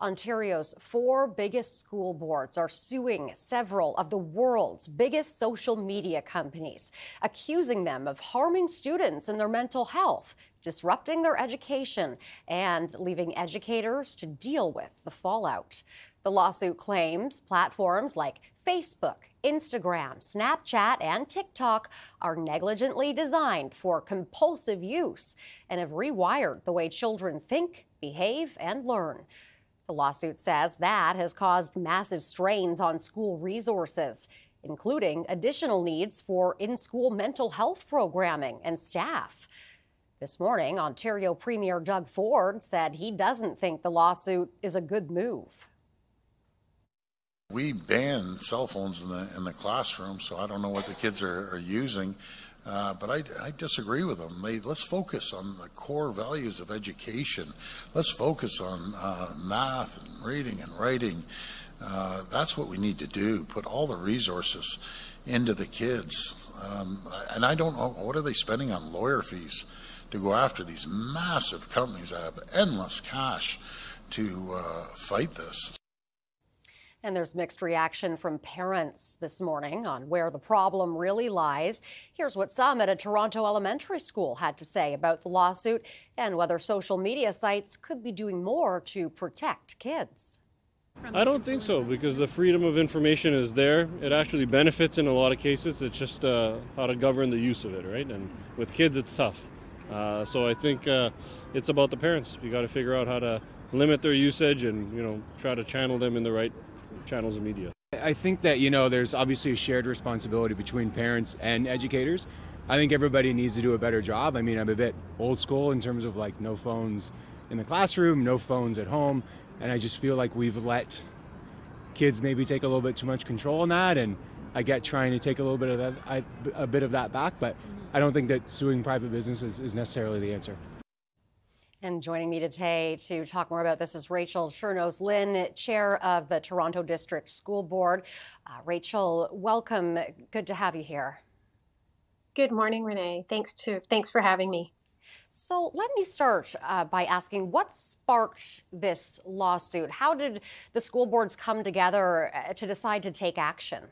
Ontario's four biggest school boards are suing several of the world's biggest social media companies, accusing them of harming students and their mental health, disrupting their education, and leaving educators to deal with the fallout. The lawsuit claims platforms like Facebook, Instagram, Snapchat, and TikTok are negligently designed for compulsive use and have rewired the way children think, behave, and learn. The lawsuit says that has caused massive strains on school resources, including additional needs for in-school mental health programming and staff. This morning, Ontario Premier Doug Ford said he doesn't think the lawsuit is a good move. We ban cell phones in the classroom, so I don't know what the kids are using, but I disagree with them. Let's focus on the core values of education. Let's focus on math and reading and writing. That's what we need to do, put all the resources into the kids. And I don't know, what are they spending on lawyer fees to go after these massive companies that have endless cash to fight this? And there's mixed reaction from parents this morning on where the problem really lies. Here's what some at a Toronto elementary school had to say about the lawsuit and whether social media sites could be doing more to protect kids. I don't think so, because the freedom of information is there. It actually benefits in a lot of cases. It's just how to govern the use of it, right? And with kids, it's tough. So I think it's about the parents. You got to figure out how to limit their usage and, try to channel them in the right channels of media. I think that, there's obviously a shared responsibility between parents and educators. I think everybody needs to do a better job. I mean, I'm a bit old school in terms of like no phones in the classroom, no phones at home. And I just feel like we've let kids maybe take a little bit too much control on that. And I get trying to take a little bit of that back, but I don't think that suing private businesses is necessarily the answer. And joining me today to talk more about this is Rachel Chernos-Lynn, chair of the Toronto District School Board. Rachel, welcome. Good to have you here. Good morning, Renee. Thanks for having me. So let me start by asking, what sparked this lawsuit? How did the school boards come together to decide to take action?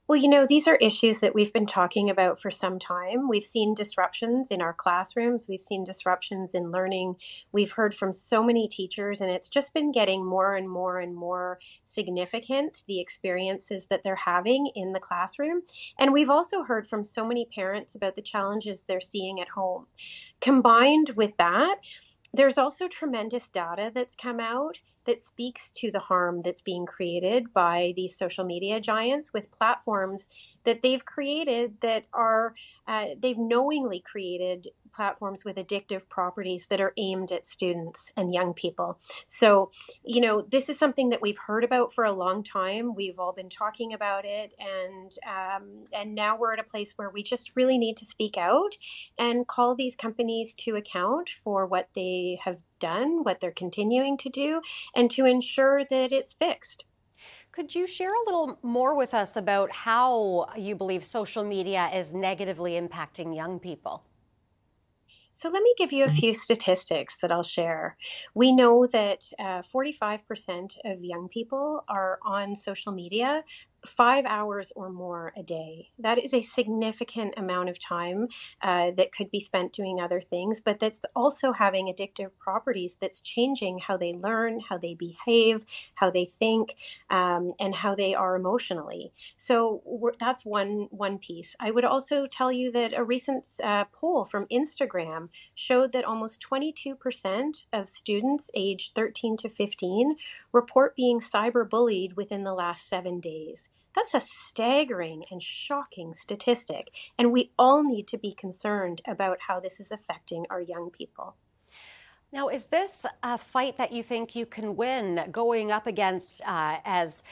Well, these are issues that we've been talking about for some time. We've seen disruptions in our classrooms. We've seen disruptions in learning. We've heard from so many teachers, and it's just been getting more and more and more significant, the experiences that they're having in the classroom. And we've also heard from so many parents about the challenges they're seeing at home. Combined with that, there's also tremendous data that's come out that speaks to the harm that's being created by these social media giants with platforms that they've created that are, they've knowingly created platforms with addictive properties that are aimed at students and young people. So, this is something that we've heard about for a long time. We've all been talking about it, and now we're at a place where we just really need to speak out and call these companies to account for what they have done, what they're continuing to do, and to ensure that it's fixed. Could you share a little more with us about how you believe social media is negatively impacting young people? So let me give you a few statistics that I'll share. We know that 45% of young people are on social media 5 hours or more a day. That is a significant amount of time that could be spent doing other things, but that's also having addictive properties that's changing how they learn, how they behave, how they think, and how they are emotionally. So that's one piece. I would also tell you that a recent poll from Instagram showed that almost 22% of students aged 13 to 15 report being cyberbullied within the last 7 days. That's a staggering and shocking statistic, and we all need to be concerned about how this is affecting our young people. Now, is this a fight that you think you can win going up against, as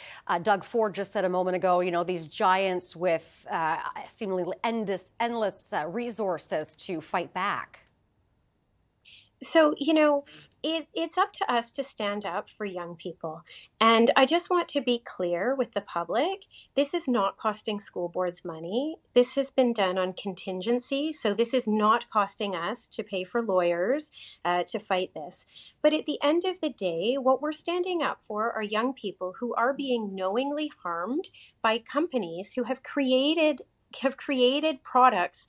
Doug Ford just said a moment ago, these giants with seemingly endless resources to fight back? So, It's up to us to stand up for young people. And I just want to be clear with the public. This is not costing school boards money. This has been done on contingency. So this is not costing us to pay for lawyers to fight this. But at the end of the day, what we're standing up for are young people who are being knowingly harmed by companies who have created products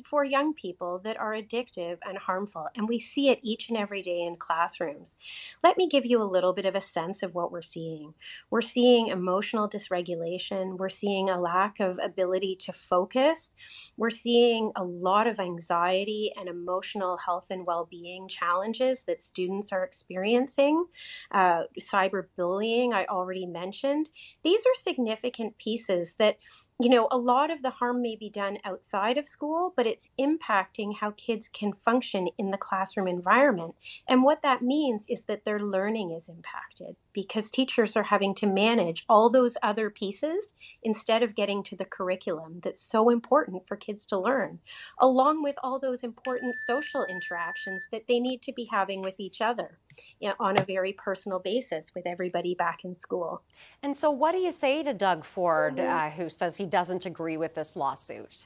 for young people that are addictive and harmful. And we see it each and every day in classrooms. Let me give you a little bit of a sense of what we're seeing. We're seeing emotional dysregulation. We're seeing a lack of ability to focus. We're seeing a lot of anxiety and emotional health and well-being challenges that students are experiencing. Cyberbullying, I already mentioned. These are significant pieces that a lot of the harm may be done outside of school, but it's impacting how kids can function in the classroom environment. And what that means is that their learning is impacted because teachers are having to manage all those other pieces instead of getting to the curriculum that's so important for kids to learn, along with all those important social interactions that they need to be having with each other on a very personal basis with everybody back in school. And so what do you say to Doug Ford, who says he doesn't agree with this lawsuit?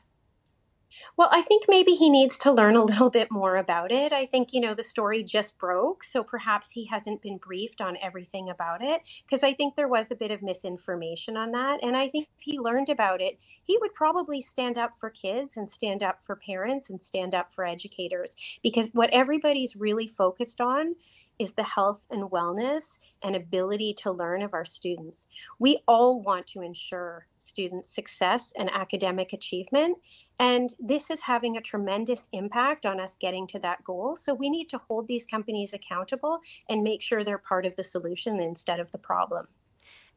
Well, I think maybe he needs to learn a little bit more about it. I think, the story just broke, so perhaps he hasn't been briefed on everything about it, because I think there was a bit of misinformation on that. And I think if he learned about it, he would probably stand up for kids and stand up for parents and stand up for educators, because what everybody's really focused on is the health and wellness and ability to learn of our students. We all want to ensure students' success and academic achievement, and this is having a tremendous impact on us getting to that goal. So we need to hold these companies accountable and make sure they're part of the solution instead of the problem.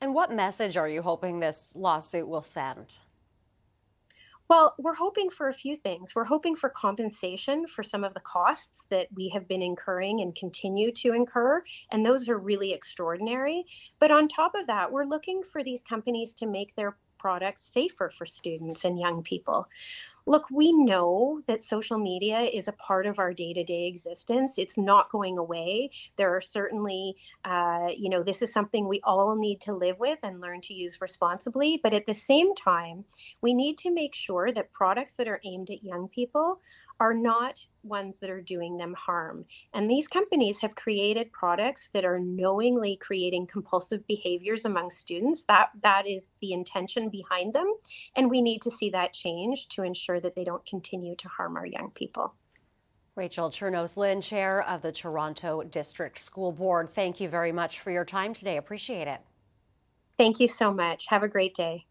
And what message are you hoping this lawsuit will send? Well, we're hoping for a few things. We're hoping for compensation for some of the costs that we have been incurring and continue to incur, and those are really extraordinary. But on top of that, we're looking for these companies to make their products safer for students and young people. Look, we know that social media is a part of our day-to-day existence. It's not going away. There are certainly, this is something we all need to live with and learn to use responsibly. But at the same time, we need to make sure that products that are aimed at young people are not ones that are doing them harm. And these companies have created products that are knowingly creating compulsive behaviors among students. That is the intention behind them. And we need to see that change to ensure that they don't continue to harm our young people. Rachel Chernos-Lynn, Chair of the Toronto District School Board, thank you very much for your time today. Appreciate it. Thank you so much. Have a great day.